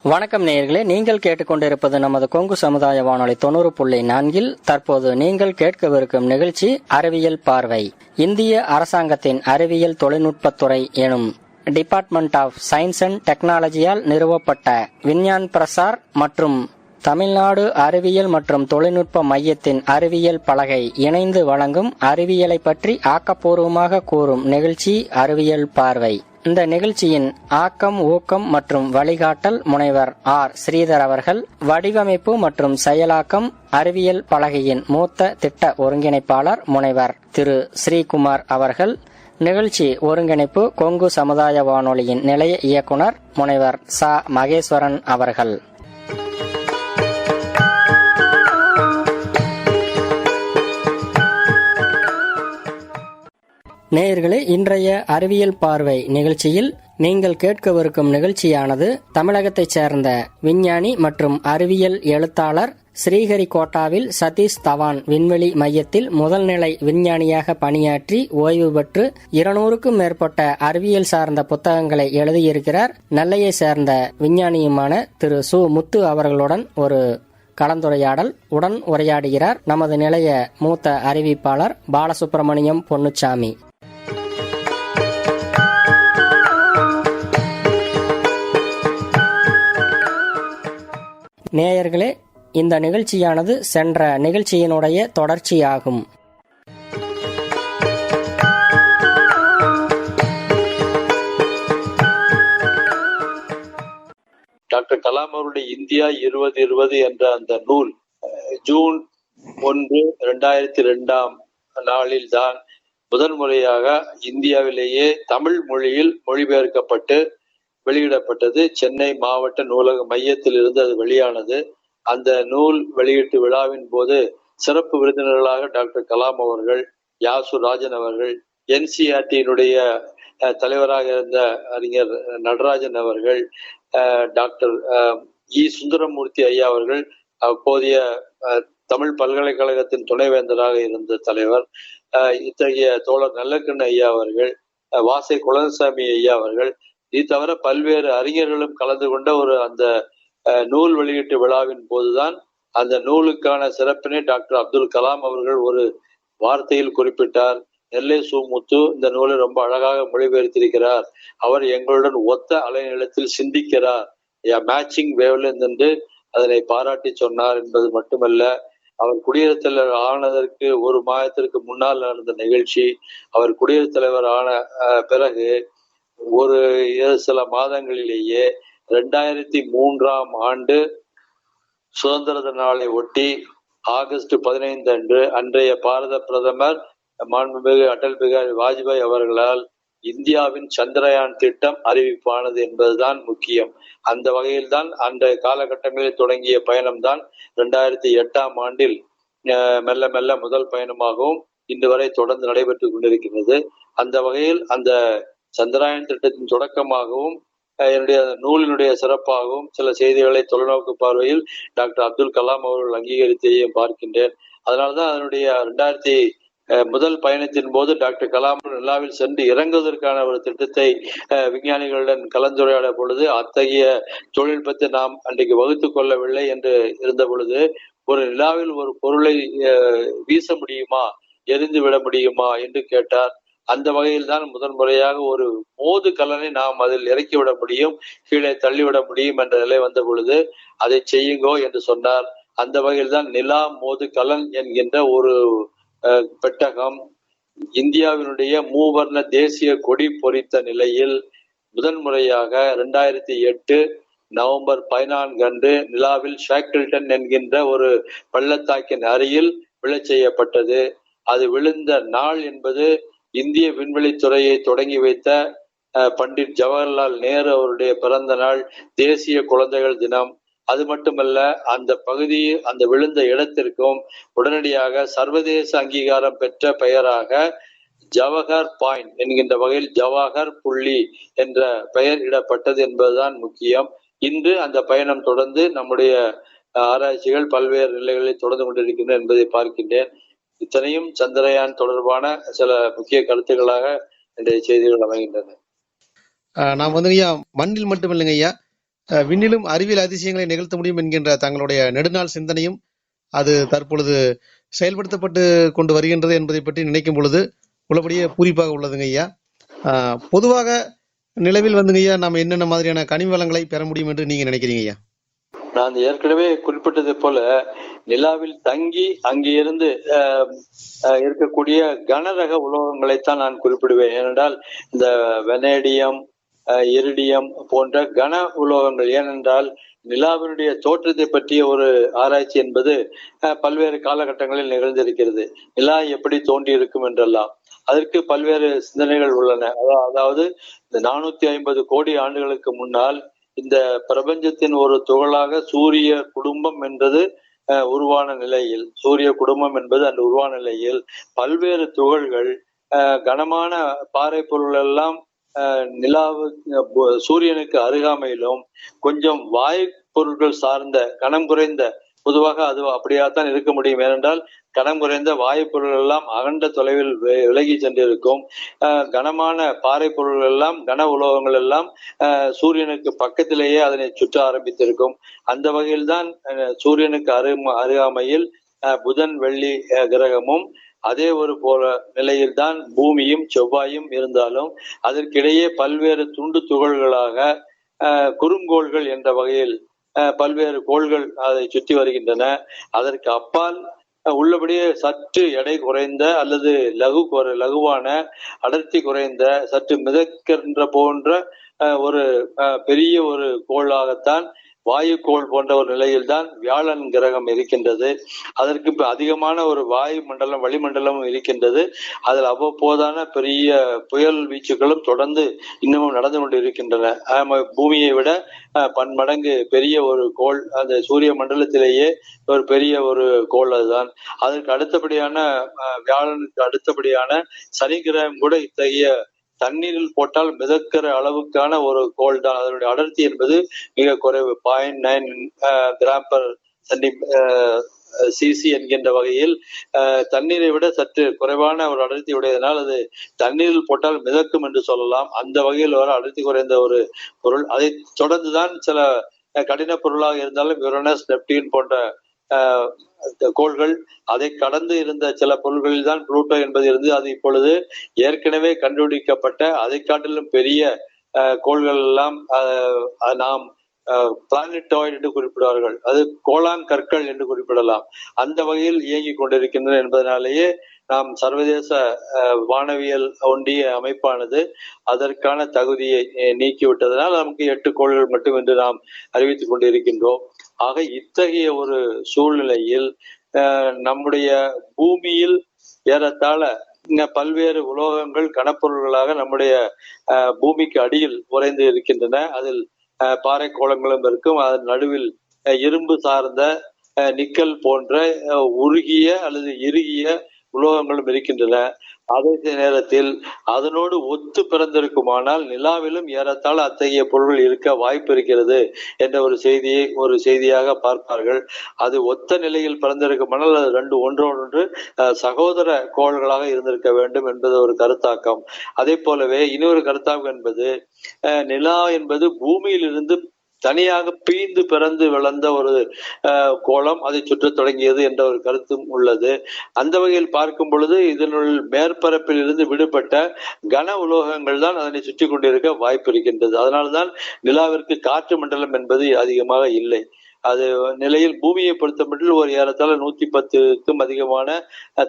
வணக்கம் நேயர்களே, நீங்கள் கேட்டுக்கொண்டிருப்பது நமது கொங்கு சமுதாய வானொலி 90.4. தற்போது நீங்கள் கேட்கவிருக்கும் நிகழ்ச்சி அறிவியல் பார்வை. இந்திய அரசாங்கத்தின் அறிவியல் தொழில்நுட்பத்துறை எனும் டிபார்ட்மெண்ட் ஆஃப் சயின்ஸ் அண்ட் டெக்னாலஜியால் நிறுவப்பட்ட விஞ்ஞான் பிரசார் மற்றும் தமிழ்நாடு அறிவியல் மற்றும் தொழில்நுட்ப மையத்தின் அறிவியல் பலகை இணைந்து வழங்கும் அறிவியலை பற்றி ஆக்கப்பூர்வமாக கூறும் நிகழ்ச்சி அறிவியல் பார்வை. இந்த நிகழ்ச்சியின் ஆக்கம், ஊக்கம் மற்றும் வழிகாட்டல் முனைவர் ஆர். ஸ்ரீதர் அவர்கள். வடிவமைப்பு மற்றும் செயலாக்கம் அறிவியல் பலகையின் மூத்த திட்ட ஒருங்கிணைப்பாளர் முனைவர் திரு ஸ்ரீகுமார் அவர்கள். நிகழ்ச்சி ஒருங்கிணைப்பு கொங்கு சமுதாய வானொலியின் நிலைய இயக்குனர் முனைவர் ச. மகேஸ்வரன் அவர்கள். நேயர்களே, இன்றைய அறிவியல் பார்வை நிகழ்ச்சியில் நீங்கள் கேட்கவிருக்கும் நிகழ்ச்சியானது தமிழகத்தைச் சேர்ந்த விஞ்ஞானி மற்றும் அறிவியல் எழுத்தாளர் ஸ்ரீஹரிகோட்டாவில் சதீஷ் தவான் விண்வெளி மையத்தில் முதல்நிலை விஞ்ஞானியாக பணியாற்றி ஓய்வு பெற்று 200க்கும் மேற்பட்ட அறிவியல் சார்ந்த புத்தகங்களை எழுதியிருக்கிறார். நெல்லையை சேர்ந்த விஞ்ஞானியுமான திரு சு. முத்து அவர்களுடன் ஒரு கலந்துரையாடல் உடன் உரையாடுகிறார் நமது நிலைய மூத்த அறிவிப்பாளர் பாலசுப்ரமணியம் பொன்னுச்சாமி. நேயர்களே, இந்த நிகழ்ச்சியானது சென்ற நிகழ்ச்சியினுடைய தொடர்ச்சியாகும். டாக்டர் கலாம் அவருடைய இந்தியா 2020 என்ற அந்த நூல் ஜூன் 1, 2002 நாளில் தான் முதல் முறையாக இந்தியாவிலேயே தமிழ் மொழியில் மொழிபெயர்க்கப்பட்டு வெளியிடப்பட்டது. சென்னை மாவட்ட நூலக மையத்தில் இருந்து அது வெளியானது. அந்த நூல் வெளியீட்டு விழாவின் போது சிறப்பு விருந்தினர்களாக டாக்டர் கலாம் அவர்கள், யாசு ராஜன் அவர்கள், NCERT-யினுடைய தலைவராக இருந்த அறிஞர் நடராஜன் அவர்கள், டாக்டர் இ. சுந்தரமூர்த்தி ஐயா அவர்கள், அப்போதைய தமிழ் பல்கலைக்கழகத்தின் துணைவேந்தராக இருந்த தலைவர், இத்தகைய தோழர் நல்லக்கண்ணு ஐயா அவர்கள், வாசை குலசாமி ஐயா அவர்கள், இது தவிர பல்வேறு அறிஞர்களும் கலந்து கொண்ட ஒரு அந்த நூல் வெளியீட்டு விழாவின் போதுதான் அந்த நூலுக்கான சிறப்பினை டாக்டர் அப்துல் கலாம் அவர்கள் ஒரு வார்த்தையில் குறிப்பிட்டார். நெல்லை சு. முத்து இந்த நூலை ரொம்ப அழகாக மொழிபெயர்த்திருக்கிறார். அவர் எங்களுடன் ஒத்த அலைநிலத்தில் சிந்திக்கிறார், மேட்சிங் வேவ்லென்த் என்று அதனை பாராட்டி சொன்னார் என்பது மட்டுமல்ல, அவர் குடியரசுத் தலைவர் ஆனதற்கு ஒரு மாதத்திற்கு முன்னால் நடந்த நிகழ்ச்சி, அவர் குடியரசுத் தலைவர் ஆன பிறகு ஒரு சில மாதங்களிலேயே 2003 சுதந்திர தின நாளை ஒட்டி ஆகஸ்ட் 15 அன்று அன்றைய பாரத பிரதமர் மாண்புமிகு அடல் பிகாரி வாஜ்பாய் அவர்களால் இந்தியாவின் சந்திரயான் திட்டம் அறிவிப்பானது என்பதுதான் முக்கியம். அந்த வகையில் தான் அந்த காலகட்டங்களில் தொடங்கிய பயணம்தான் 2008 மெல்ல மெல்ல முதல் பயணமாகவும் இன்று வரை தொடர்ந்து நடைபெற்றுக் கொண்டிருக்கிறது. அந்த வகையில் அந்த சந்திரயான் திட்டத்தின் தொடக்கமாகவும் என்னுடைய நூலினுடைய சிறப்பாகவும் சில செய்திகளை தொலைநோக்கு பார்வையில் டாக்டர் அப்துல் கலாம் அவர்கள் அங்கீகரித்தையும் பார்க்கின்றேன். அதனால்தான் அதனுடைய 2000 முதல் பயணத்தின் போது டாக்டர் கலாம் நிலாவில் சென்று இறங்குவதற்கான ஒரு திட்டத்தை விஞ்ஞானிகளுடன் கலந்துரையாட பொழுது அத்தகைய தொழில்நுட்பத்தை நாம் அன்றைக்கு வகுத்துக் கொள்ளவில்லை என்று இருந்த பொழுது, ஒரு நிலாவில் ஒரு பொருளை வீச முடியுமா, எரிந்து விட முடியுமா என்று கேட்டார். அந்த வகையில் தான் முதன் முறையாக ஒரு மோது கலனை நாம் அதில் இறக்கிவிட முடியும், கீழே தள்ளிவிட முடியும் என்ற நிலை வந்த பொழுது அதை செய்யுங்கோ என்று சொன்னார். அந்த வகையில் தான் நிலா மோது கலன் என்கின்ற ஒரு பெட்டகம் இந்தியாவினுடைய மூவர்ண தேசிய கொடி பொறித்த நிலையில் முதன் முறையாக 2008 நவம்பர் 14 அன்று நிலாவில் ஷாக்கில்டன் என்கின்ற ஒரு பள்ளத்தாக்கின் அருகில் விழச் செய்யப்பட்டது. அது விழுந்த நாள் என்பது இந்திய விண்வெளி துறையை தொடங்கி வைத்த பண்டிட் ஜவஹர்லால் நேரு அவருடைய பிறந்த நாள், தேசிய குழந்தைகள் தினம். அது மட்டுமல்ல, அந்த பகுதியில் அந்த விழுந்த இடத்திற்கும் உடனடியாக சர்வதேச அங்கீகாரம் பெற்ற பெயராக ஜவஹர் பாயிண்ட் என்கின்ற வகையில் ஜவஹர் புள்ளி என்ற பெயர் இடப்பட்டது என்பதுதான் முக்கியம். இன்று அந்த பயணம் தொடர்ந்து நம்முடைய ஆராய்ச்சிகள் பல்வேறு நிலைகளில் தொடர்ந்து கொண்டிருக்கின்றன என்பதை பார்க்கின்றேன். இத்தனையும் சந்திரயான் தொடர்பான சில முக்கிய கருத்துக்களாக இன்றைய செய்திகள் அமைகின்றன. நான் ஐயா மண்ணில் மட்டும் இல்லைங்க ஐயா, விண்ணிலும் அறிவியல் அதிசயங்களை நிகழ்த்த முடியும் என்கின்ற தங்களுடைய நெடுநாள் சிந்தனையும் அது தற்பொழுது செயல்படுத்தப்பட்டு கொண்டு வருகின்றது என்பதை பற்றி நினைக்கும் பொழுது உள்ளபடியே பூரிப்பாக உள்ளதுங்க ஐயா. பொதுவாக நிலவில் வந்துங்க ஐயா நம்ம என்னென்ன மாதிரியான கனிம வளங்களை பெற முடியும் என்று நீங்க நினைக்கிறீங்க ஐயா? நான் ஏற்கனவே குறிப்பிட்டது போல நிலாவில் தங்கி அங்கிருந்து இருக்கக்கூடிய கனரக உலோகங்களைத்தான் நான் குறிப்பிடுவேன். ஏனென்றால் இந்த வெனேடியம், இரிடியம் போன்ற கன உலோகங்கள், ஏனென்றால் நிலாவினுடைய தோற்றத்தை பற்றிய ஒரு ஆராய்ச்சி என்பது பல்வேறு காலகட்டங்களில் நிகழ்ந்திருக்கிறது. நிலா எப்படி தோன்றி இருக்கும் என்றெல்லாம் அதற்கு பல்வேறு சிந்தனைகள் உள்ளன. அதாவது இந்த 450 கோடி ஆண்டுகளுக்கு முன்னால் இந்த பிரபஞ்சத்தின் ஒரு துகளாக சூரிய குடும்பம் என்பது உருவான நிலையில், சூரிய குடும்பம் என்பது அந்த உருவான நிலையில் பல்வேறு துகள்கள் கனமான பாறை பொருள் எல்லாம் நிலாவு சூரியனுக்கு அருகாமையிலும் கொஞ்சம் வாயு பொருட்கள் சார்ந்த கனம் குறைந்த, பொதுவாக அது அப்படியாத்தான் இருக்க முடியும். ஏனென்றால் கனம் குறைந்த வாயு பொருள் எல்லாம் அகண்ட தொலைவில் விலகி சென்றிருக்கும். கனமான பாறை பொருள்கள் எல்லாம், கன உலோகங்கள் எல்லாம் சூரியனுக்கு பக்கத்திலேயே அதனை சுற்ற ஆரம்பித்திருக்கும். அந்த வகையில் தான் சூரியனுக்கு அருகாமையில் புதன், வெள்ளி கிரகமும் அதே ஒரு போல நிலையில் தான் பூமியும் செவ்வாயும் இருந்தாலும் அதற்கிடையே பல்வேறு துண்டு துகள்களாக குறுங்கோள்கள் என்ற வகையில் பல்வேறு கோள்கள் அதை சுற்றி வருகின்றன. அதற்கு அப்பால் உள்ளபடியே சற்று எடை குறைந்த அல்லது லகுவான, அடர்த்தி குறைந்த, சற்று மிதக்கின்ற போன்ற ஒரு பெரிய ஒரு கோளாகத்தான் வாயுக்கோள் போன்ற ஒரு நிலையில் தான் வியாழன் கிரகம் இருக்கின்றது. அதற்கு அதிகமான ஒரு வாயு மண்டலம், வளிமண்டலமும் இருக்கின்றது. அதில் அவ்வப்போதான பெரிய புயல் வீச்சுகளும் தொடர்ந்து இன்னமும் நடந்து கொண்டு இருக்கின்றன. பூமியை விட பன்மடங்கு பெரிய ஒரு கோள் அந்த சூரிய மண்டலத்திலேயே ஒரு பெரிய ஒரு கோள் அதுதான். அதற்கு அடுத்தபடியான வியாழனுக்கு அடுத்தபடியான சனி கிரகம் கூட இத்தகைய தண்ணீரில் போட்டால் மிதக்கிற அளவுக்கான ஒரு கோள் தான். அதனுடைய அடர்த்தி என்பது மிக குறைவு, 0.9 கிராம் பர் சிசி என்கின்ற வகையில் தண்ணீரை விட சற்று குறைவான ஒரு அடர்த்தி உடையதனால் அது தண்ணீரில் போட்டால் மிதக்கும் என்று சொல்லலாம். அந்த வகையில் வர அடர்த்தி குறைந்த ஒரு பொருள். அதை தொடர்ந்துதான் சில கடின பொருளாக இருந்தாலும் யுரேனஸ், நெப்டியூன் போன்ற கோள்கள், அதை கடந்து இருந்த சில பொருள்களில் தான் புளூட்டோ என்பது இருந்து அது இப்பொழுது ஏற்கனவே கண்டுபிடிக்கப்பட்ட அதை காட்டிலும் பெரிய கோள்கள் எல்லாம் நாம் பிளானட்டாய்டு என்று குறிப்பிடுவார்கள், அது கோளாங்கற்கள் என்று குறிப்பிடலாம். அந்த வகையில் இயங்கிக் கொண்டிருக்கின்றன என்பதனாலேயே நாம் சர்வதேச வானவியல் ஒன்றிய அமைப்பானது அதற்கான தகுதியை நீக்கிவிட்டதனால் நமக்கு 8 கோள்கள் மட்டும் என்று நாம் அறிவித்துக் கொண்டிருக்கின்றோம். ஆக இத்தகைய ஒரு சூழ்நிலையில் நம்முடைய பூமியில் ஏறத்தாழ பல்வேறு உலோகங்கள் கனப்பொருள்களாக நம்முடைய பூமிக்கு அடியில் உறைந்து இருக்கின்றன. அதில் பாறை கோளங்களும் இருக்கும். அதன் நடுவில் இரும்பு சார்ந்த நிக்கல் போன்ற உருகிய அல்லது இறுகிய உலோகங்களும் இருக்கின்றன. அதே நேரத்தில் அதனோடு ஒத்து பிறந்திருக்குமானால் நிலாவிலும் ஏறத்தாழ அத்தகைய பொருள்கள் இருக்க வாய்ப்பு இருக்கிறது என்ற ஒரு செய்தியாக பார்ப்பார்கள். அது ஒத்த நிலையில் பிறந்திருக்குமானால் அது ரெண்டு ஒன்றோடொன்று சகோதர கோள்களாக இருந்திருக்க வேண்டும் என்பது ஒரு கருத்தாக்கம். அதே போலவே இன்னொரு கருத்தாக்கம் என்பது நிலா என்பது பூமியில் இருந்து தனியாக பீந்து பிறந்து வளர்ந்த ஒரு கோளம், அதை சுற்ற தொடங்கியது என்ற ஒரு கருத்தும் உள்ளது. அந்த வகையில் பார்க்கும் பொழுது இதனுள் மேற்பரப்பில் இருந்து விடுபட்ட கன உலோகங்கள் தான் அதனை சுற்றி கொண்டிருக்க வாய்ப்பு இருக்கின்றது. அதனால்தான் நிலாவிற்கு காற்று மண்டலம் என்பது அதிகமாக இல்லை. அது நிலையில் பூமியை பொறுத்தமட்டில் ஒரு ஏறத்தாழ 110க்கும் அதிகமான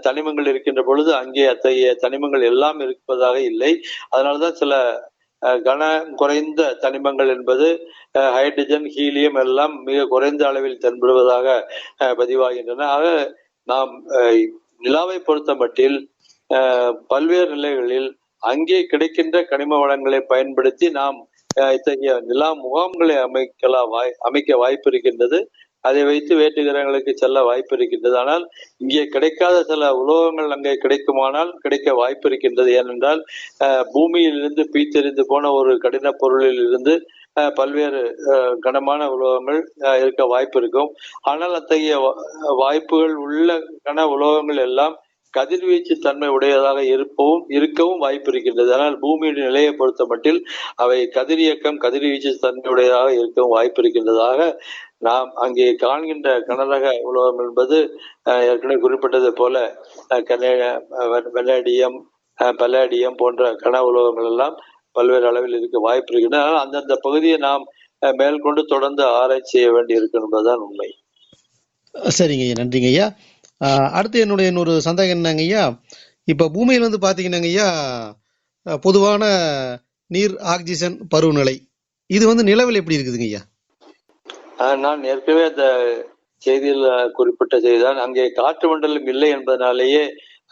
தனிமங்கள் இருக்கின்ற பொழுது அங்கே அத்தகைய தனிமங்கள் எல்லாம் இருப்பதாக இல்லை. அதனால்தான் சில கனம் குறைந்த தனிமங்கள் என்பது ஹைட்ரஜன், ஹீலியம் எல்லாம் மிக குறைந்த அளவில் தென்படுவதாக பதிவாகின்றன. ஆக நாம் நிலாவை பொறுத்த மட்டில் பல்வேறு நிலைகளில் அங்கே கிடைக்கின்ற கனிம வளங்களை பயன்படுத்தி நாம் இத்தகைய நிலா முகாம்களை அமைக்க வாய்ப்பு இருக்கின்றது. அதை வைத்து வேற்று கிரகங்களுக்கு செல்ல வாய்ப்பு இருக்கின்றது. ஆனால் இங்கே கிடைக்காத சில உலோகங்கள் அங்கே கிடைக்குமானால் கிடைக்க வாய்ப்பு இருக்கின்றது. ஏனென்றால் பூமியில் இருந்து பீத்தெறிந்து போன ஒரு கடின பொருளில் இருந்து பல்வேறு கனமான உலோகங்கள் இருக்க வாய்ப்பு இருக்கும். ஆனால் அத்தகைய வாய்ப்புகள் உள்ள கன உலோகங்கள் எல்லாம் கதிர்வீச்சு தன்மை உடையதாக இருக்கவும் வாய்ப்பு இருக்கின்றது. ஆனால் பூமியின் நிலையை பொறுத்த மட்டில் அவை கதிர்வீச்சு தன்மை உடையதாக இருக்கவும் வாய்ப்பு இருக்கின்றதாக நாம் அங்கே காண்கின்ற கனரக உலோகம் என்பது ஏற்கனவே குறிப்பிட்டது போல வெனடியம், பல்லாடியம் போன்ற கன உலோகங்கள் எல்லாம் பல்வேறு அளவில் இருக்க வாய்ப்பு இருக்கின்றன. ஆனால் அந்தந்த பகுதியை நாம் மேற்கொண்டு தொடர்ந்து ஆராய்ச்சி செய்ய வேண்டி இருக்கு என்பதுதான் உண்மை. சரிங்க ஐயா, நன்றிங்க ஐயா. அடுத்து என்னுடைய இன்னொரு சந்தேகம் என்னங்க ஐயா, இப்ப பூமியில் வந்து பாத்தீங்கன்னாங்க ஐயா, பொதுவான நீர் ஆக்சிஜன் பருவநிலை இது வந்து நிலவில் எப்படி இருக்குதுங்க ஐயா? நான் ஏற்கனவே அந்த செய்தியில் குறிப்பிட்ட செய்திதான், அங்கே காற்று மண்டலம் இல்லை என்பதனாலேயே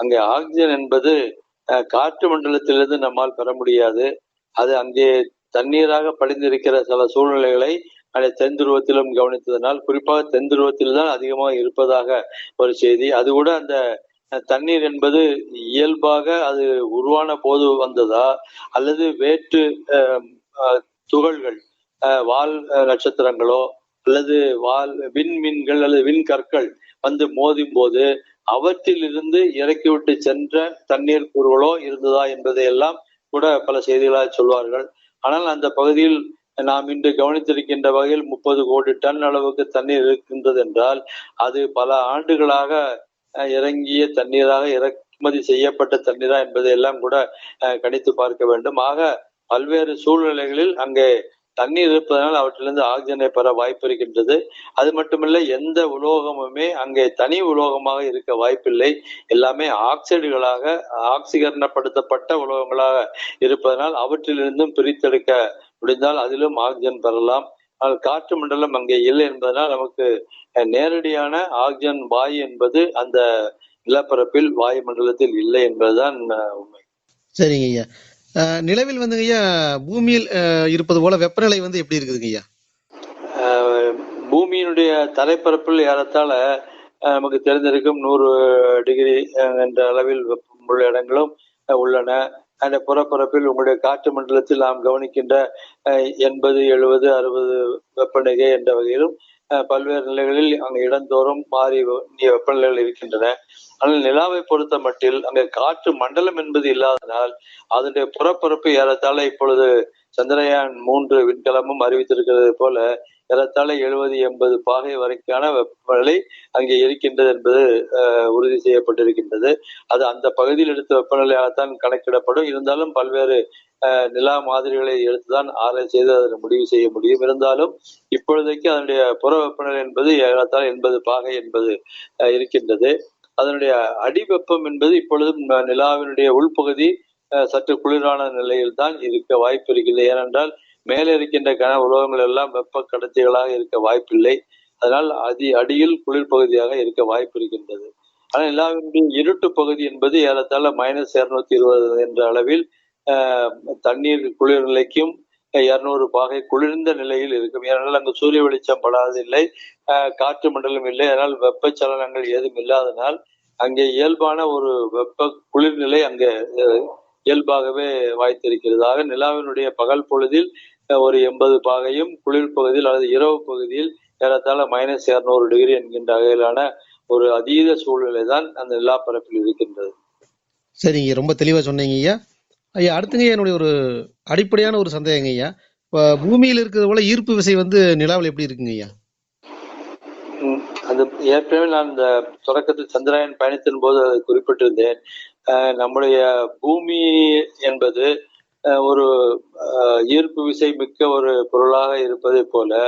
அங்கே ஆக்சிஜன் என்பது காற்று மண்டலத்திலிருந்து நம்மால் பெற முடியாது. அது அங்கே தண்ணீராக படிந்திருக்கிற சில சூழ்நிலைகளை அதை தென் துருவத்திலும் கவனித்ததனால், குறிப்பாக தென் துருவத்தில் தான் அதிகமாக இருப்பதாக ஒரு செய்தி. அது கூட அந்த தண்ணீர் என்பது இயல்பாக அது உருவான போது வந்ததா அல்லது வேற்று துகள்கள், வால் நட்சத்திரங்களோ அல்லது விண்மீன்கள் அல்லது விண்கற்கள் வந்து மோதும் போது அவற்றிலிருந்து இறக்கிவிட்டு சென்ற தண்ணீர் கூறுகளோ இருந்ததா என்பதையெல்லாம் கூட பல செய்திகளாக சொல்வார்கள். ஆனால் அந்த பகுதியில் நாம் இன்று கவனித்திருக்கின்ற வகையில் 30 கோடி டன் அளவுக்கு தண்ணீர் இருக்கின்றது என்றால் அது பல ஆண்டுகளாக இறங்கிய தண்ணீராக இறக்குமதி செய்யப்பட்ட தண்ணீரா என்பதையெல்லாம் கூட கணித்து பார்க்க வேண்டும். ஆக பல்வேறு சூழ்நிலைகளில் அங்கே தண்ணீர் இருப்பதனால் அவற்றிலிருந்து ஆக்சிஜனை பெற வாய்ப்பு இருக்கின்றது. அது மட்டுமல்ல, எந்த உலோகமுமே அங்கே தனி உலோகமாக இருக்க வாய்ப்பில்லை. எல்லாமே ஆக்சைடுகளாக, ஆக்சிகரணப்படுத்தப்பட்ட உலோகங்களாக இருப்பதனால் அவற்றிலிருந்தும் பிரித்தெடுக்க முடிந்தால் அதிலும் ஆக்சிஜன் பெறலாம். ஆனால் காற்று மண்டலம் அங்கே இல்லை என்பதனால் நமக்கு நேரடியான ஆக்சிஜன் வாயு என்பது அந்த நிலப்பரப்பில் வாயு மண்டலத்தில் இல்லை என்பதுதான் உண்மை. சரிங்க ஐயா. நிலவில் வந்து ஐயா பூமியில் இருப்பது போல வெப்பநிலை வந்து எப்படி இருக்குதுங்க ஐயா? பூமியினுடைய தரைப்பரப்பில் ஏறத்தாழ நமக்கு தெரிந்திருக்கும் 100 டிகிரி என்ற அளவில் வெப்பமுள்ள இடங்களும் உள்ளன. அந்த புறப்பரப்பில் உங்களுடைய காற்று மண்டலத்தில் நாம் கவனிக்கின்ற 80, 70, 60 வெப்பநிலை என்ற வகையிலும் பல்வேறு நிலைகளில் அங்கு இடந்தோறும் மாறி வெப்பநிலைகள் இருக்கின்றன. ஆனால் நிலாவை பொறுத்த மட்டில் அங்கே காற்று மண்டலம் என்பது இல்லாதனால் அதனுடைய புறப்பரப்பு ஏறத்தாழ இப்பொழுது சந்திரயான் 3 விண்கலமும் அறிவித்திருக்கிறது போல ஏறத்தாழ 70-80 பாகை வரைக்கான வெப்பநிலை அங்கே இருக்கின்றது என்பது உறுதி செய்யப்பட்டிருக்கின்றது. அது அந்த பகுதியில் எடுத்த வெப்பநிலையாகத்தான் கணக்கிடப்படும். இருந்தாலும் பல்வேறு நிலா மாதிரிகளை எடுத்துதான் ஆராய்ச்சி செய்து அதனை முடிவு செய்ய முடியும். இருந்தாலும் இப்பொழுதைக்கு அதனுடைய புற வெப்பநிலை என்பது ஏறத்தாழ 80 பாகை என்பது இருக்கின்றது. அதனுடைய அடிவெப்பம் என்பது இப்பொழுதும் நிலாவினுடைய உள்பகுதி சற்று குளிரான நிலையில் தான் இருக்க வாய்ப்பு இருக்கிறது. ஏனென்றால் மேலே இருக்கின்ற கன உலோகங்கள் எல்லாம் வெப்ப கடத்திகளாக இருக்க வாய்ப்பில்லை. அதனால் அடியில் குளிர் பகுதியாக இருக்க வாய்ப்பு இருக்கின்றது. ஆனால் நிலாவினுடைய இருட்டு பகுதி என்பது ஏறத்தாழ -220 என்ற அளவில் தண்ணீர் குளிர் நிலைக்கும் 200 பாகை குளிர்ந்த நிலையில் இருக்கும். ஏனென்றால் அங்கு சூரிய வெளிச்சம் படாததில்லை, காற்று மண்டலம் இல்லை. அதனால் வெப்பச்சலனங்கள் ஏதும் இல்லாதனால் அங்கே இயல்பான ஒரு வெப்ப குளிர்நிலை அங்கே இயல்பாகவே வாய்த்திருக்கிறது. ஆக நிலாவினுடைய பகல் பொழுதில் ஒரு 80 பாகையும், குளிர் பகுதியில் அல்லது இரவு பகுதியில் ஏறத்தாழ -200 டிகிரி என்கின்ற வகையிலான ஒரு அதீத சூழ்நிலை தான் அந்த நிலா பரப்பில் இருக்கின்றது. சரிங்க, ரொம்ப தெளிவா சொன்னீங்க ஐயா. ஐயா, அடுத்துங்க என்னுடைய ஒரு அடிப்படையான ஒரு சந்தேகம் ஐயா, பூமியில் இருக்கிறது போல ஈர்ப்பு விசை வந்து நிலாவில் எப்படி இருக்குங்க ஐயா? அது ஏற்கனவே நான் இந்த தொடக்கத்தில் சந்திராயன் பயணத்தின் போது அதை குறிப்பிட்டிருந்தேன். நம்முடைய பூமி என்பது ஒரு ஈர்ப்பு விசை மிக்க ஒரு பொருளாக இருப்பதை போல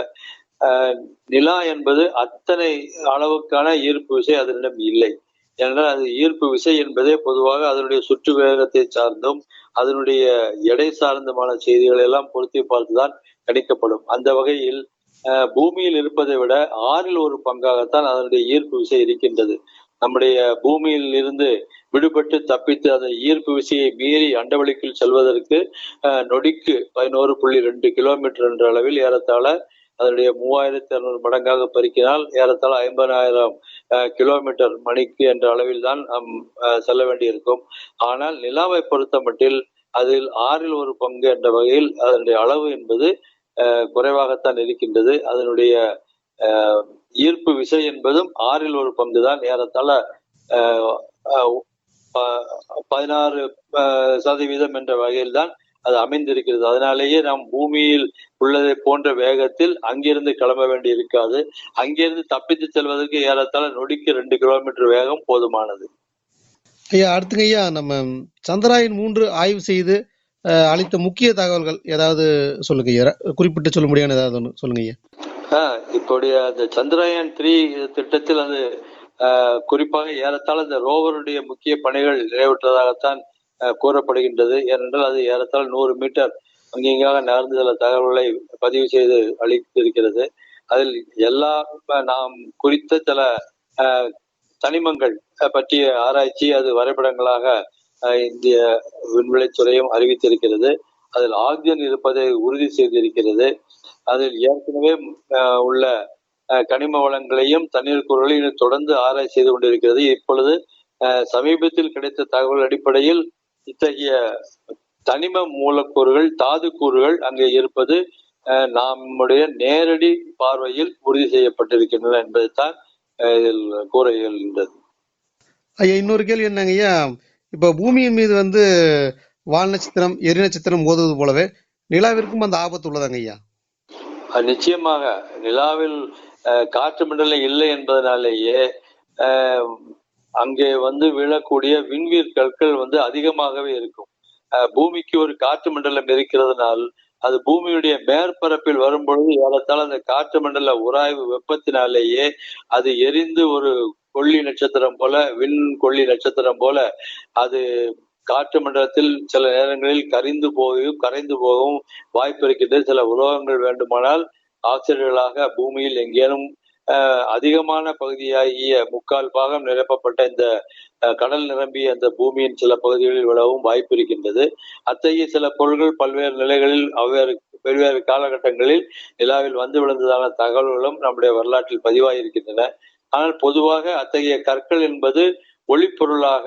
நிலா என்பது அத்தனை அளவுக்கான ஈர்ப்பு விசை அதனிடம் இல்லை. ஏனென்றால் அது ஈர்ப்பு விசை என்பதே பொதுவாக அதனுடைய சுற்று வேகத்தை சார்ந்தும் அதனுடைய எடை சார்ந்துமான செய்திகளை எல்லாம் பொருத்தி பார்த்துதான் கணிக்கப்படும். அந்த வகையில் பூமியில் இருப்பதை விட 6ல் 1 பங்காகத்தான் அதனுடைய ஈர்ப்பு விசை இருக்கின்றது. நம்முடைய பூமியில் இருந்து விடுபட்டு தப்பித்து அந்த ஈர்ப்பு விசையை மீறி அண்டவெளிக்குள் செல்வதற்கு நொடிக்கு 11.2 கிலோமீட்டர் என்ற அளவில் ஏறத்தாழ அதனுடைய 3200 மடங்காக பெருக்கினால் ஏறத்தாழ 50,000 கிலோமீட்டர் மணிக்கு என்ற அளவில் தான் நாம் செல்ல வேண்டியிருக்கும். ஆனால் நிலாவை பொறுத்த மட்டில் அதில் 6ல் 1 பங்கு என்ற வகையில் அதனுடைய அளவு என்பது குறைவாகத்தான் இருக்கின்றது. அதனுடைய ஈர்ப்பு விசை என்பதும் 6ல் 1 பங்கு தான். ஏறத்தாழ 16% என்ற வகையில் தான் அது அமைந்திருக்கிறது. அதனாலேயே நாம் பூமியில் உள்ளதை போன்ற வேகத்தில் அங்கிருந்து கிளம்ப வேண்டி இருக்காது. அங்கிருந்து தப்பித்து செல்வதற்கு ஏறத்தாழ நொடிக்கு 2 கிலோமீட்டர் வேகம் போதுமானது. ஐயா அடுத்துங்க ஐயா, நம்ம சந்திராயன் 3 ஆய்வு செய்து அளித்த முக்கிய தகவல்கள் ஏதாவது சொல்லுங்க ஐயா, குறிப்பிட்டு சொல்ல முடியாது ஏதாவது ஒன்று சொல்லுங்க ஐயா. இப்போடைய அந்த சந்திராயன் 3 திட்டத்தில் அது குறிப்பாக ஏறத்தாழ இந்த ரோவருடைய முக்கிய பணிகள் நிறைவேற்றதாகத்தான் கூறப்படுகின்றது. ஏனென்றால் அது ஏறத்தாழ 100 மீட்டர் அங்கீகாக நகர்ந்து சில தகவல்களை பதிவு செய்து அளித்திருக்கிறது. அதில் எல்லா நாம் குறித்த சில தனிமங்கள் பற்றிய ஆராய்ச்சி அது வரைபடங்களாக இந்திய விண்வெளித்துறையும் அறிவித்திருக்கிறது. அதில் ஆக்சிஜன் இருப்பதை உறுதி செய்திருக்கிறது. அதில் ஏற்கனவே உள்ள கனிம வளங்களையும் தண்ணீர் கூறுகளையும் தொடர்ந்து ஆராய்ச்சி செய்து கொண்டிருக்கிறது. இப்பொழுது சமீபத்தில் கிடைத்த தகவல் அடிப்படையில் இத்தகைய தனிம மூலக்கூறுகள், தாது கூறுகள் அங்கே இருப்பது நம்முடைய நேரடி பார்வையில் உறுதி செய்யப்பட்டிருக்கின்றன என்பதைத்தான் இதில் கூற இயல்கின்றது. ஐயா இன்னொரு கேள்வி என்னங்க ஐயா, இப்ப பூமியின் மீது வால் நட்சத்திரம் எரி நட்சத்திரம் மோதுவது போலவே நிலாவிற்கும் அந்த ஆபத்து உள்ளதாங்க ஐயா? நிச்சயமாக. நிலாவில் காற்று மண்டலம் இல்லை என்பதனாலேயே அங்கே விழக்கூடிய விண்வீர் கற்கள் அதிகமாகவே இருக்கும். பூமிக்கு ஒரு காற்று மண்டலம் இருக்கிறதுனால் அது பூமியுடைய மேற்பரப்பில் வரும்பொழுது ஏறத்தாழ அந்த காற்று மண்டல உராய்வு வெப்பத்தினாலேயே அது எரிந்து ஒரு கொள்ளி நட்சத்திரம் போல, விண் கொள்ளி நட்சத்திரம் போல அது காற்று மண்டலத்தில் சில நேரங்களில் கரைந்து போகவும் வாய்ப்பு இருக்கின்றது. சில உலோகங்கள் வேண்டுமானால் ஆக்சைடுகளாக பூமியில் எங்கேனும் அதிகமான பகுதியாகிய 3/4 பாகம் நிரப்பப்பட்ட இந்த கடல் நிரம்பிய அந்த பூமியின் சில பகுதிகளில் விழவும் வாய்ப்பு இருக்கின்றது. அத்தகைய சில பொருட்கள் பல்வேறு நிலைகளில் வெவ்வேறு காலகட்டங்களில் நிலாவில் விழுந்ததான தகவல்களும் நம்முடைய வரலாற்றில் பதிவாகியிருக்கின்றன. ஆனால் பொதுவாக அத்தகைய கற்கள் என்பது ஒளிப்பொருளாக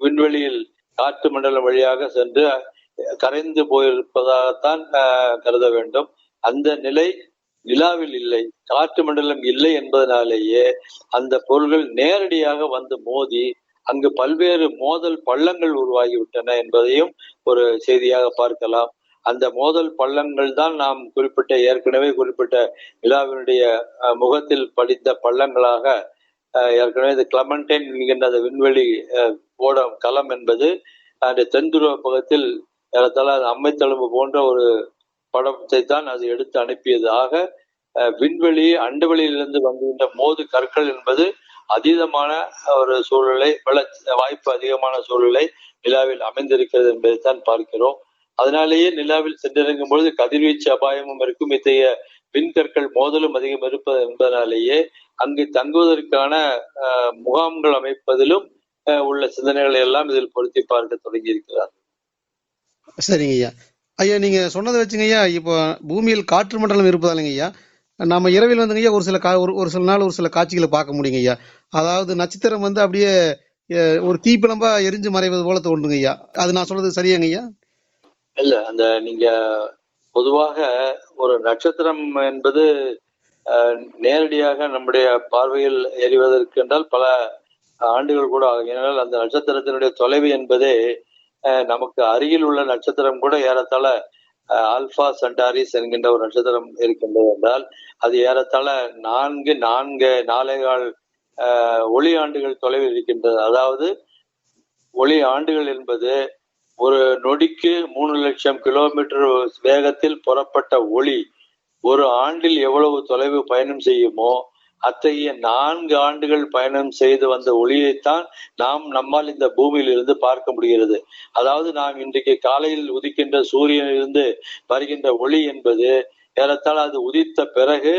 விண்வெளியில் காற்று மண்டலம் வழியாக சென்று கரைந்து போயிருப்பதாகத்தான் கருத வேண்டும். அந்த நிலை நிலாவில் இல்லை. காற்று மண்டலம் இல்லை என்பதனாலேயே அந்த பொருள்கள் நேரடியாக மோதி அங்கு பல்வேறு மோதல் பள்ளங்கள் உருவாகிவிட்டன என்பதையும் ஒரு செய்தியாக பார்க்கலாம். அந்த மோதல் பள்ளங்கள் தான் நாம் ஏற்கனவே குறிப்பிட்ட நிலாவினுடைய முகத்தில் படித்த பள்ளங்களாக ஏற்கனவே இந்த கிளமண்டைன் என்கின்ற அந்த விண்வெளி ஓடம் களம் என்பது அந்த தென்துருவ பக்கத்தில் ஏறத்தாழ அம்மைத்தழும்பு போன்ற ஒரு படத்தை தான் அது எடுத்து அனுப்பியது. ஆக விண்வெளி அண்டவெளியிலிருந்து வந்துகின்ற மோது கற்கள் என்பது அதீதமான ஒரு சூழலை, வாய்ப்பு அதிகமான சூழலை நிலாவில் அமைந்திருக்கிறது என்பதைத்தான் பார்க்கிறோம். அதனாலேயே நிலாவில் சென்றிறங்கும் பொழுது கதிர்வீச்சு அபாயமும் இருக்கும். இத்தகைய விண்கற்கள் மோதலும் அதிகம் இருப்பது என்பதனாலேயே அங்கு தங்குவதற்கான முகாம்கள் அமைப்பதிலும் உள்ள சிந்தனைகளை எல்லாம் இதில் பொருத்தி பார்க்க தொடங்கி இருக்கிறார். சரிங்க ஐயா. ஐயா நீங்க சொன்னதை வச்சுங்க ஐயா, இப்போ பூமியில் காற்று மண்டலம் இருப்பதாலுங்க ஐயா, நம்ம இரவில் ஐயா ஒரு சில நாள் ஒரு சில காட்சிகளை பார்க்க முடியுங்க ஐயா. அதாவது நட்சத்திரம் அப்படியே ஒரு தீப்பிழம்பா எரிஞ்சு மறைவது போல தோன்றுங்க ஐயா. அது நான் சொல்றது சரியாங்க ஐயா? இல்ல, அந்த நீங்க பொதுவாக ஒரு நட்சத்திரம் என்பது நேரடியாக நம்முடைய பார்வையில் எரிவதற்கு என்றால் பல ஆண்டுகள் கூட ஆகும். ஏனென்றால் அந்த நட்சத்திரத்தினுடைய தொலைவு என்பதே நமக்கு அருகில் உள்ள நட்சத்திரம் கூட ஏறத்தாழ ஆல்பா சென்டாரிஸ் என்கின்ற ஒரு நட்சத்திரம் இருக்கின்றது என்றால் அது ஏறத்தாழ 4.25 ஒளி ஆண்டுகள் தொலைவில் இருக்கின்றது. அதாவது ஒளி ஆண்டுகள் என்பது ஒரு நொடிக்கு 3 லட்சம் கிலோமீட்டர் வேகத்தில் புறப்பட்ட ஒளி ஒரு ஆண்டில் எவ்வளவு தொலைவு பயணம் செய்யுமோ அத்தகைய 4 ஆண்டுகள் பயணம் செய்து வந்த ஒளியைத்தான் நம்மால் இந்த பூமியில் இருந்து பார்க்க முடிகிறது. அதாவது நாம் இன்றைக்கு காலையில் உதிக்கின்ற சூரியனிலிருந்து வருகின்ற ஒளி என்பது ஏறத்தாழ அது உதித்த பிறகு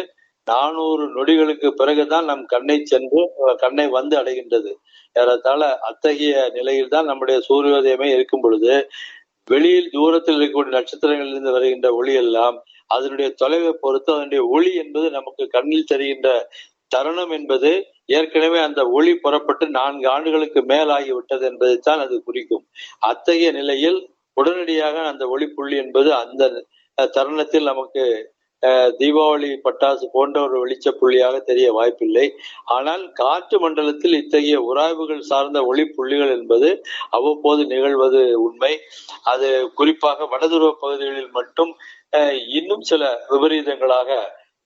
400 நொடிகளுக்கு பிறகுதான் நம் கண்ணை அடைகின்றது. ஏறத்தாழ அத்தகைய நிலையில் தான் நம்முடைய சூரியோதயமே இருக்கும் பொழுது வெளியில் தூரத்தில் இருக்கக்கூடிய நட்சத்திரங்களிலிருந்து வருகின்ற ஒளி எல்லாம் அதனுடைய தொலைவை பொறுத்து அதனுடைய ஒளி என்பது நமக்கு கண்ணில் தெரிகின்ற தருணம் என்பது ஏற்கனவே அந்த ஒளி புறப்பட்டு 4 ஆண்டுகளுக்கு மேலாகிவிட்டது என்பதைத்தான் அது குறிக்கும். அத்தகைய நிலையில் உடனடியாக அந்த ஒளி புள்ளி என்பது அந்த தருணத்தில் நமக்கு தீபாவளி பட்டாசு போன்ற ஒரு வெளிச்ச புள்ளியாக தெரிய வாய்ப்பில்லை. ஆனால் காற்று மண்டலத்தில் இத்தகைய உராய்வுகள் சார்ந்த ஒளி புள்ளிகள் என்பது அவ்வப்போது நிகழ்வது உண்மை. அது குறிப்பாக வடதுருவ பகுதிகளில் மட்டும் இன்னும் சில விபரீதங்களாக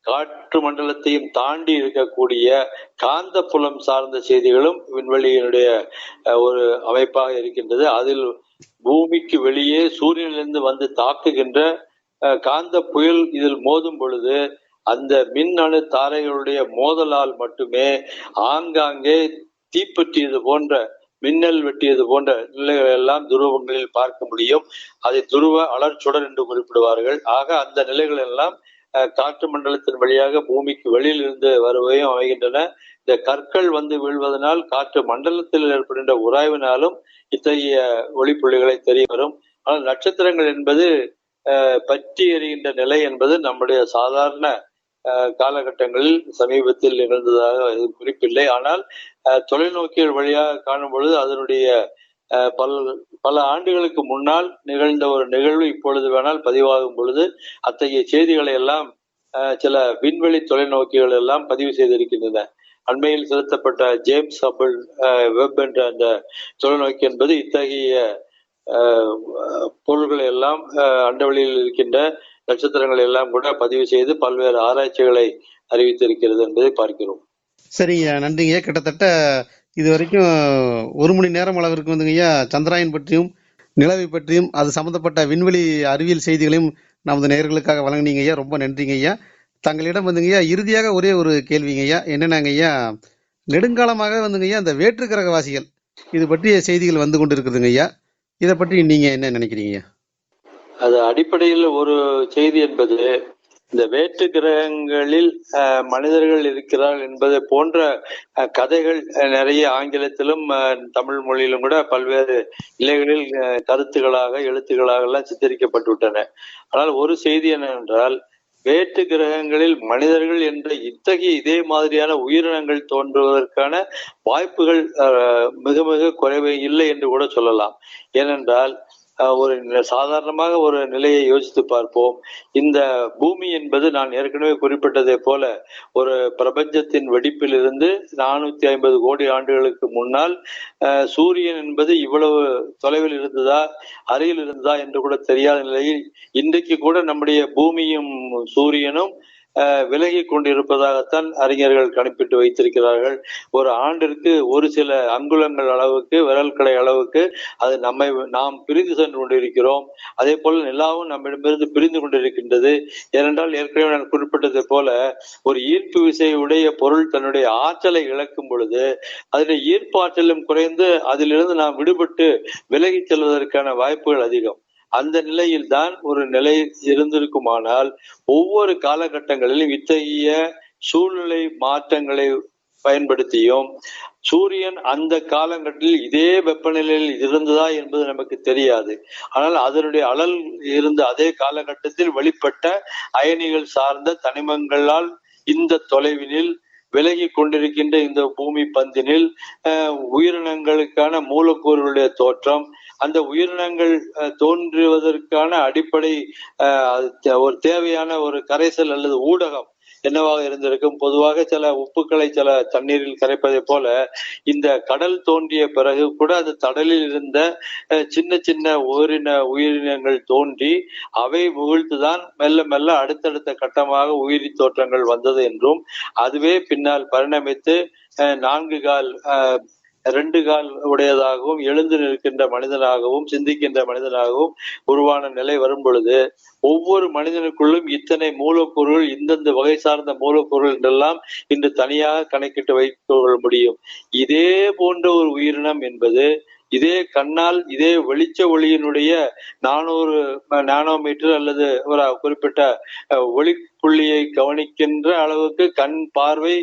காற்று மண்டலத்தையும் தாண்டி இருக்கக்கூடிய காந்த புலம் சார்ந்த செய்திகளும் விண்வெளியினுடைய ஒரு அமைப்பாக இருக்கின்றது. அதில் பூமிக்கு வெளியே சூரியனிலிருந்து வந்து தாக்குகின்ற காந்த புயல் இதில் மோதும் பொழுது அந்த மின் அணு தாரைகளுடைய மோதலால் மட்டுமே ஆங்காங்கே தீப்பற்றியது போன்ற மின்னல் வெட்டியது போன்ற நிலைகள் எல்லாம் துருவங்களில் பார்க்க முடியும். அதை துருவ அலர்ச்சுடர் என்று குறிப்பிடுவார்கள். ஆக அந்த நிலைகள் எல்லாம் காற்று மண்டலத்தின் வழியாக பூமிக்கு வெளியில் இருந்து வருவையும் அமைகின்றன. இந்த கற்கள் வந்து வீழ்வதனால் காற்று மண்டலத்தில் ஏற்படுகின்ற உராய்வினாலும் இத்தகைய ஒளிப்புள்ளிகளை தெரிய வரும். ஆனால் நட்சத்திரங்கள் என்பது பற்றி எறிகின்ற நிலை என்பது நம்முடைய சாதாரண காலகட்டங்களில் சமீபத்தில் நிகழ்ந்ததாக குறிப்பில்லை. ஆனால் தொலைநோக்கிகள் வழியாக காணும் பொழுது அதனுடைய பல ஆண்டுகளுக்கு முன்னால் நிகழ்ந்த ஒரு நிகழ்வு இப்பொழுது வேணால் பதிவாகும் பொழுது அத்தகைய செய்திகளை எல்லாம் சில விண்வெளி தொலைநோக்கிகள் எல்லாம் பதிவு செய்திருக்கின்றன. அண்மையில் செலுத்தப்பட்ட ஜேம்ஸ் ஹப்பிள் வெப் என்ற அந்த தொலைநோக்கி என்பது இத்தகைய பொருள்களை எல்லாம் அண்டவெளியில் இருக்கின்ற நட்சத்திரங்களை எல்லாம் கூட பதிவு செய்து பல்வேறு ஆராய்ச்சிகளை அறிவித்திருக்கிறது என்பதை பார்க்கிறோம். சரிங்க, நன்றிங்க. கிட்டத்தட்ட இது வரைக்கும் 1 மணி நேரம் அளவிற்கு வந்துங்கய்யா சந்திராயன் பற்றியும் நிலவை பற்றியும் அது சம்பந்தப்பட்ட விண்வெளி அறிவியல் செய்திகளையும் நமது நேயர்களுக்காக வழங்கினீங்க ஐயா. ரொம்ப நன்றிங்க ஐயா. தங்களிடம் வந்துங்கய்யா இறுதியாக ஒரே ஒரு கேள்விங்க ஐயா. என்னன்னாங்க ஐயா, நெடுங்காலமாக வந்துங்கய்யா இந்த வேற்று கிரகவாசிகள் இது பற்றிய செய்திகள் வந்து கொண்டு இருக்குதுங்க ஐயா. இதை பற்றி நீங்க என்ன நினைக்கிறீங்க? அது அடிப்படையில் ஒரு செய்தி என்பது இந்த வேற்று கிரகங்களில் மனிதர்கள் இருக்கிறார்கள் என்பது போன்ற கதைகள் நிறைய ஆங்கிலத்திலும் தமிழ் மொழியிலும் கூட பல்வேறு நிலைகளில் கருத்துகளாக எழுத்துக்களாக எல்லாம் சித்தரிக்கப்பட்டு விட்டன. ஆனால் ஒரு செய்தி என்னவென்றால், வேற்று கிரகங்களில் மனிதர்கள் என்ற இத்தகைய இதே மாதிரியான உயிரினங்கள் தோன்றுவதற்கான வாய்ப்புகள் மிக மிக குறைவே இல்லை என்று கூட சொல்லலாம். ஏனென்றால் ஒரு சாதாரணமாக ஒரு நிலையை யோசித்து பார்ப்போம். இந்த பூமி என்பது நான் ஏற்கனவே குறிப்பிட்டதை போல ஒரு பிரபஞ்சத்தின் வெடிப்பில் இருந்து 450 கோடி ஆண்டுகளுக்கு முன்னால் சூரியன் என்பது இவ்வளவு தொலைவில் இருந்ததா, அருகில் இருந்ததா என்று கூட தெரியாத நிலையில் இன்றைக்கு கூட நம்முடைய பூமியும் சூரியனும் விலகி கொண்டிருப்பதாகத்தான் அறிஞர்கள் கணிப்பிட்டு வைத்திருக்கிறார்கள். ஒரு ஆண்டிற்கு ஒரு சில அங்குலங்கள் அளவுக்கு, விரல் கடை அளவுக்கு அது நாம் பிரிந்து சென்று கொண்டிருக்கிறோம். அதே போல நிலாவும் நம்மிடமிருந்து பிரிந்து கொண்டிருக்கின்றது. ஏனென்றால் ஏற்கனவே நான் குறிப்பிட்டதை போல ஒரு ஈர்ப்பு விசை உடைய பொருள் தன்னுடைய ஆற்றலை இழக்கும் பொழுது அதனுடைய ஈர்ப்பு ஆற்றலும் குறைந்து அதிலிருந்து நாம் விடுபட்டு விலகி செல்வதற்கான வாய்ப்புகள் அதிகம். அந்த நிலையில் தான் ஒரு நிலை இருந்திருக்குமானால் ஒவ்வொரு காலகட்டங்களிலும் இத்தகைய சூழ்நிலை மாற்றங்களை பயன்படுத்தியும் சூரியன் அந்த காலகட்டத்தில் இதே வெப்பநிலையில் இருந்ததா என்பது நமக்கு தெரியாது. ஆனால் அதனுடைய அனல் இருந்த அதே காலகட்டத்தில் வெளிப்பட்ட அயனிகள் சார்ந்த தனிமங்களால் இந்த தொலைவினில் விலகி கொண்டிருக்கின்ற இந்த பூமி பந்தினில் உயிரினங்களுக்கான மூலக்கூறுகளுடைய தோற்றம், அந்த உயிரினங்கள் தோன்றுவதற்கான அடிப்படை ஒரு தேவையான ஒரு கரைசல் அல்லது ஊடகம் என்னவாக இருந்திருக்கும். பொதுவாக சில உப்புக்களை சில தண்ணீரில் கரைப்பதை போல இந்த கடல் தோன்றிய பிறகு கூட அந்த கடலில் இருந்த சின்ன சின்ன உயிரினங்கள் தோன்றி அவை முகிழ்த்துதான் மெல்ல மெல்ல அடுத்தடுத்த கட்டமாக உயிரி தோற்றங்கள் வந்தது என்றும், அதுவே பின்னால் பரிணமித்து 4 கால் 2 கால் உடையதாகவும் எழுந்து நிற்கின்ற மனிதனாகவும் சிந்திக்கின்ற மனிதனாகவும் உருவான நிலை வரும் பொழுது ஒவ்வொரு மனிதனுக்குள்ளும் இத்தனை மூலக்கூறுகள், இந்தந்த வகை சார்ந்த மூலக்கூறுகள் என்றெல்லாம் இன்று தனியாக கணக்கிட்டு வைத்துக் கொள்ள முடியும். இதே போன்ற ஒரு உயிரினம் என்பது இதே கண்ணால் இதே வெளிச்ச ஒளியினுடைய 400 நானோமீட்டர் அல்லது ஒரு குறிப்பிட்ட ஒளி புள்ளியை கவனிக்கின்ற அளவுக்கு கண் பார்வை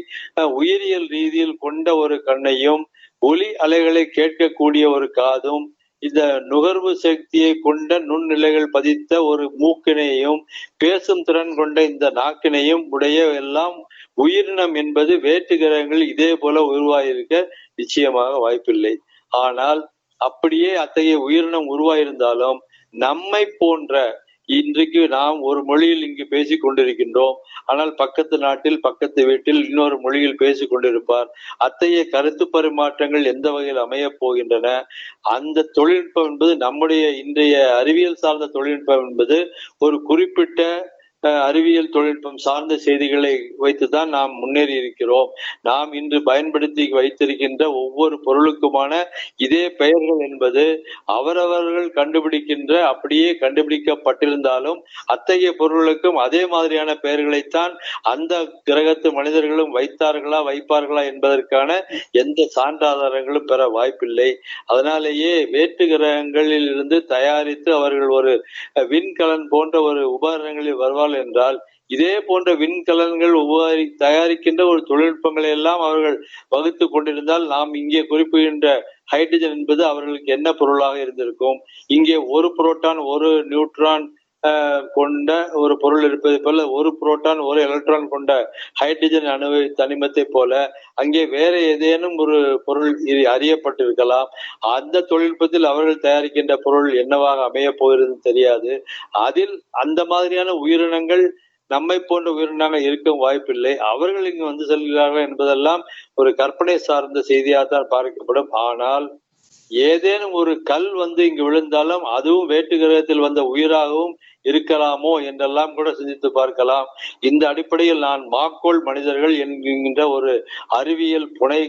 உயிரியல் ரீதியில் கொண்ட ஒரு கண்ணையும், ஒலி அலைகளை கேட்கக்கூடிய ஒரு காதும், இந்த நுகர்வு சக்தியை கொண்ட நுண்ணிலைகள் பதித்த ஒரு மூக்கினையும், பேசும் திறன் கொண்ட இந்த நாக்கினையும் உடைய எல்லாம் உயிரினம் என்பது வேற்று கிரகங்கள் இதே போல உருவாயிருக்க நிச்சயமாக வாய்ப்பில்லை. ஆனால் அப்படியே அத்தகைய உயிரினம் உருவாயிருந்தாலும் நம்மை போன்ற இன்றைக்கு நாம் ஒரு மொழியில் இங்கு பேசிக் கொண்டிருக்கின்றோம், ஆனால் பக்கத்து நாட்டில் பக்கத்து வீட்டில் இன்னொரு மொழியில் பேசிக் கொண்டிருப்பார். அத்தகைய கருத்து பரிமாற்றங்கள் எந்த வகையில் அமையப் போகின்றன? அந்த தொழில்நுட்பம் என்பது நம்முடைய இன்றைய அறிவியல் சார்ந்த தொழில்நுட்பம் என்பது ஒரு குறிப்பிட்ட அறிவியல் தொழில்நுட்பம் சார்ந்த செய்திகளை வைத்துதான் நாம் முன்னேறி இருக்கிறோம். நாம் இன்று பயன்படுத்தி வைத்திருக்கின்ற ஒவ்வொரு பொருளுக்குமான இதே பெயர்கள் என்பது அவரவர்கள் கண்டுபிடிக்கின்ற, அப்படியே கண்டுபிடிக்கப்பட்டிருந்தாலும் அத்தகைய பொருளுக்கும் அதே மாதிரியான பெயர்களைத்தான் அந்த கிரகத்து மனிதர்களும் வைப்பார்களா என்பதற்கான எந்த சான்றாதாரங்களும் பெற வாய்ப்பில்லை. அதனாலேயே வேற்று கிரகங்களில் இருந்து தயாரித்து அவர்கள் ஒரு விண்கலன் போன்ற ஒரு உபகரணங்களில் வருவார்கள் என்றால், இதே போன்ற விண்கலன்கள் தயாரிக்கின்ற ஒரு தொழில்நுட்பங்களை எல்லாம் அவர்கள் வகுத்து கொண்டிருந்தால், நாம் இங்கே குறிப்பிடுகின்ற ஹைட்ரஜன் என்பது அவர்களுக்கு என்ன பொருளாக இருந்திருக்கும்? இங்கே ஒரு புரோட்டான் ஒரு நியூட்ரான் கொண்ட ஒரு பொருள் இருப்பதை போல, ஒரு புரோட்டான் ஒரு எலக்ட்ரான் கொண்ட ஹைட்ரஜன் அணு தனிமத்தை போல அங்கே வேற ஏதேனும் ஒரு பொருள் அறியப்பட்டிருக்கலாம். அந்த தொழில்நுட்பத்தில் அவர்கள் தயாரிக்கின்ற பொருள் என்னவாக அமைய போகிறது தெரியாது. அதில் அந்த மாதிரியான உயிரினங்கள் நம்மை போன்ற உயிரினங்கள் இருக்க வாய்ப்பில்லை. அவர்கள் இங்கு வந்து செல்கிறார்கள் என்பதெல்லாம் ஒரு கற்பனை சார்ந்த செய்தியாக தான் பார்க்கப்படும். ஆனால் ஏதேனும் ஒரு கல் வந்து இங்கு விழுந்தாலும் அதுவும் வேற்று கிரகத்தில் வந்த உயிராகவும் இருக்கலாமோ என்றெல்லாம் கூட சிந்தித்து பார்க்கலாம். இந்த அடிப்படையில் நான் மாக்கோள் மனிதர்கள் என்கின்ற ஒரு அறிவியல் புனை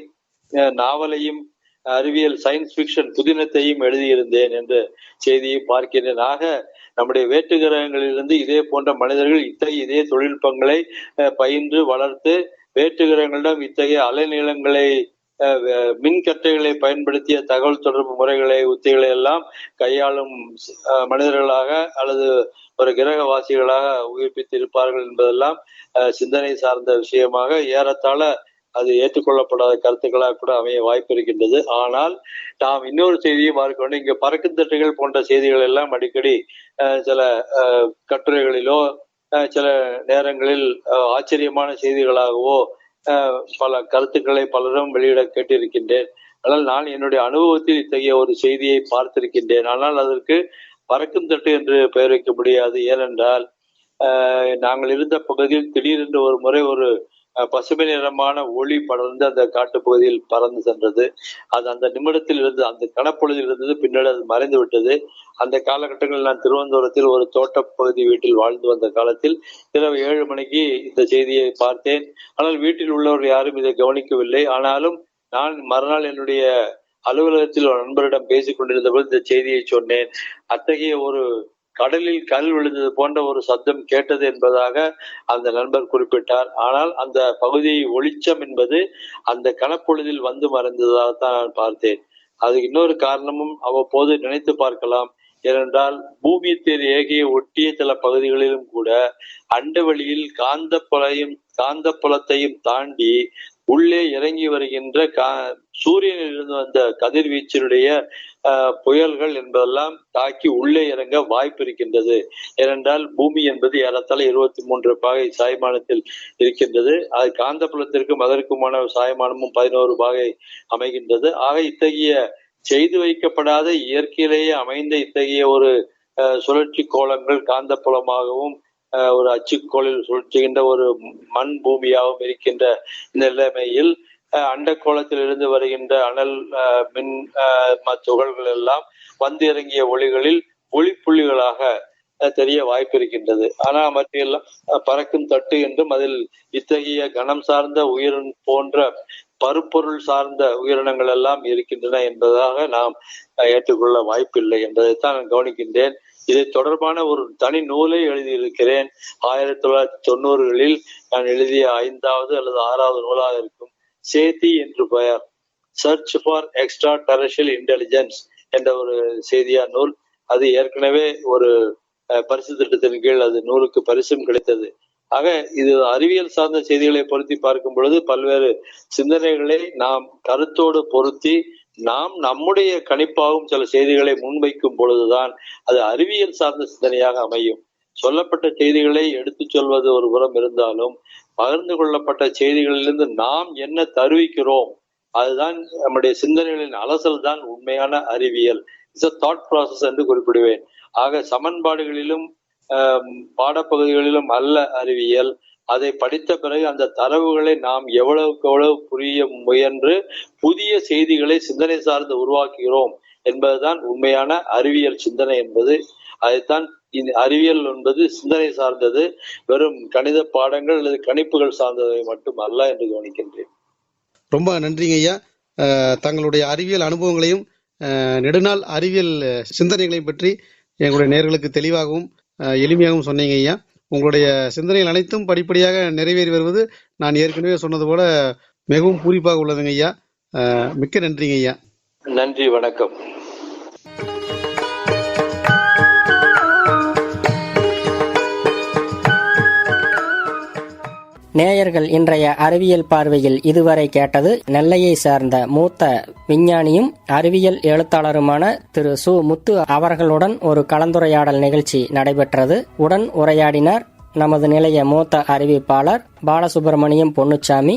நாவலையும் அறிவியல் சயின்ஸ் பிக்ஷன் புதினத்தையும் எழுதியிருந்தேன் என்ற செய்தியை பார்க்கிறேன். ஆக நம்முடைய வேற்று கிரகங்களிலிருந்து இதே போன்ற மனிதர்கள் இத்தகைய இதே தொழில்நுட்பங்களை பயின்று வளர்த்து வேற்று கிரகங்களிடம் இத்தகைய அலைநீளங்களை மின்கட்டைகளை பயன்படுத்திய தகவல் தொடர்பு முறைகளை உத்திகளை எல்லாம் கையாளும் மனிதர்களாக அல்லது ஒரு கிரகவாசிகளாக உயிர்ப்பித்திருப்பார்கள் என்பதெல்லாம் சிந்தனை சார்ந்த விஷயமாக ஏறத்தாழ அது ஏற்றுக்கொள்ளப்படாத கருத்துக்களாக கூட அமைய வாய்ப்பு இருக்கின்றது. ஆனால் நாம் இன்னொரு செய்தியை பார்க்க வேண்டும். இங்க பறக்கும் தட்டுகள் போன்ற செய்திகள் எல்லாம் அடிக்கடி சில கட்டுரைகளிலோ சில நேரங்களில் ஆச்சரியமான செய்திகளாகவோ பல கருத்துக்களை பலரும் வெளியிட கேட்டிருக்கின்றேன். ஆனால் நான் என்னுடைய அனுபவத்தில் இத்தகைய ஒரு செய்தியை பார்த்திருக்கின்றேன். ஆனால் அதற்கு பறக்கும் தட்டு என்று பெயர் வைக்க முடியாது. ஏனென்றால் நாங்கள் இருந்த பகுதியில் திடீரென்று ஒரு முறை ஒரு பசுமை நிறமான ஒளி படர்ந்து அந்த காட்டுப்பகுதியில் பறந்து சென்றது. அது அந்த நிமிடத்தில் இருந்தது, அந்த கணப்பொழுதில் இருந்தது. பின்னாடி அது மறைந்து விட்டது. அந்த காலகட்டங்களில் நான் திருவனந்தபுரத்தில் ஒரு தோட்டப்பகுதி வீட்டில் வாழ்ந்து வந்த காலத்தில் இரவு 7 மணிக்கு இந்த செய்தியை பார்த்தேன். ஆனால் வீட்டில் உள்ளவர்கள் யாரும் இதை கவனிக்கவில்லை. ஆனாலும் நான் மறுநாள் என்னுடைய அலுவலகத்தில் ஒரு நண்பரிடம் பேசிக் கொண்டிருந்த போது இந்த செய்தியை சொன்னேன். அத்தகைய ஒரு கடலில் கல் விழுந்தது போன்ற ஒரு சத்தம் கேட்டது என்பதாக அந்த நண்பர் குறிப்பிட்டார். ஆனால் அந்த பகுதி ஒளிச்சம் என்பது அந்த கணப்பொழுதில் வந்து மறைந்ததாகத்தான் நான் பார்த்தேன். அது இன்னொரு காரணமும் அவ்வப்போது நினைத்து பார்க்கலாம். ஏனென்றால் பூமி ரேகையை ஒட்டிய சில பகுதிகளிலும் கூட அண்டவெளியில் காந்தப்புலத்தையும் தாண்டி உள்ளே இறங்கி வருகின்ற சூரியனில் இருந்து வந்த கதிர்வீச்சினுடைய புயல்கள் என்பதெல்லாம் தாக்கி உள்ளே இறங்க வாய்ப்பு இருக்கின்றது. ஏனென்றால் பூமி என்பது ஏறத்தாழ 23 பாகை சாய்மானத்தில் இருக்கின்றது. அது காந்தப்புலத்திற்கும் அதற்குமான சாய்மானமும் 11 பாகை அமைகின்றது. ஆக இத்தகைய செய்து வைக்கப்படாத இயற்கையிலேயே அமைந்த இத்தகைய ஒரு சுழற்சி கோலங்கள் காந்தப்புலமாகவும் ஒரு அச்சுக்கோளில் சுழற்றுகின்ற ஒரு மண் பூமியாகவும் இருக்கின்ற இந்த நிலைமையில் அண்டக்கோளத்தில் இருந்து வருகின்ற அனல் மின் துகள்கள் எல்லாம் வந்து இறங்கிய ஒளிகளில் ஒளிப்புள்ளிகளாக தெரிய வாய்ப்பு இருக்கின்றது. ஆனால் மற்றையெல்லாம் பறக்கும் தட்டு என்றும் அதில் இத்தகைய கனம் சார்ந்த உயிரின் போன்ற பருப்பொருள் சார்ந்த உயிரினங்கள் எல்லாம் இருக்கின்றன என்பதாக நாம் ஏற்றுக்கொள்ள வாய்ப்பில்லை என்பதைத்தான் நான் கவனிக்கின்றேன். இதை தொடர்பான ஒரு தனி நூலை எழுதியிருக்கிறேன். 1990களில் நான் எழுதிய 5வது அல்லது 6வது நூலாக இருக்கும். சேதி என்று பெயர், search for extraterrestrial intelligence என்ற ஒரு செய்தியா நூல். அது ஏற்கனவே ஒரு பரிசு திட்டத்தின் கீழ் அது நூலுக்கு பரிசும் கிடைத்தது. ஆக இது அறிவியல் சார்ந்த செய்திகளை பொருத்தி பார்க்கும் பொழுது பல்வேறு சிந்தனைகளை நாம் கருத்தோடு பொருத்தி நாம் நம்முடைய கணிப்பாகவும் சில செய்திகளை முன்வைக்கும் பொழுதுதான் அது அறிவியல் சார்ந்த சிந்தனையாக அமையும். சொல்லப்பட்ட செய்திகளை எடுத்துச் சொல்வது ஒரு புறம் இருந்தாலும் பகிர்ந்து கொள்ளப்பட்ட செய்திகளிலிருந்து நாம் என்ன தருவிக்கிறோம் அதுதான் நம்முடைய சிந்தனைகளின் அலசல் தான் உண்மையான அறிவியல். இட்ஸ் a thought process என்று குறிப்பிடுவேன். ஆக சமன்பாடுகளிலும் பாடப்பகுதிகளிலும் அல்ல அறிவியல். அதை படித்த பிறகு அந்த தரவுகளை நாம் எவ்வளவுக்கு எவ்வளவு புரிய முயன்று புதிய செய்திகளை சிந்தனை சார்ந்து உருவாக்குகிறோம் என்பதுதான் உண்மையான அறிவியல் சிந்தனை என்பது. அதைத்தான் அறிவியல் என்பது சிந்தனை சார்ந்தது, வெறும் கணித பாடங்கள் அல்லது கணிப்புகள் சார்ந்ததை மட்டும் அல்ல என்று கவனிக்கின்றேன். ரொம்ப நன்றிங்க ஐயா. தங்களுடைய அறிவியல் அனுபவங்களையும் நெடுநாள் அறிவியல் சிந்தனைகளையும் பற்றி எங்களுடைய நேயர்களுக்கு தெளிவாகவும் எளிமையாகவும் சொன்னீங்க ஐயா. உங்களுடைய சிந்தனைகள் அனைத்தும் படிப்படியாக நிறைவேறி வருவது நான் ஏற்கனவே சொன்னது போல மிகவும் பூரிப்பாக உள்ளதுங்க ஐயா. மிக்க நன்றிங்க ஐயா. நன்றி, வணக்கம். நேயர்கள் இன்றைய அறிவியல் பார்வையில் இதுவரை கேட்டது நெல்லையை சார்ந்த மூத்த விஞ்ஞானியும் அறிவியல் எழுத்தாளருமான திரு சு. முத்து அவர்களுடன் ஒரு கலந்துரையாடல் நிகழ்ச்சி நடைபெற்றது. உடன் உரையாடினார் நமது நிலைய மூத்த அறிவிப்பாளர் பாலசுப்ரமணியம் பொன்னுச்சாமி.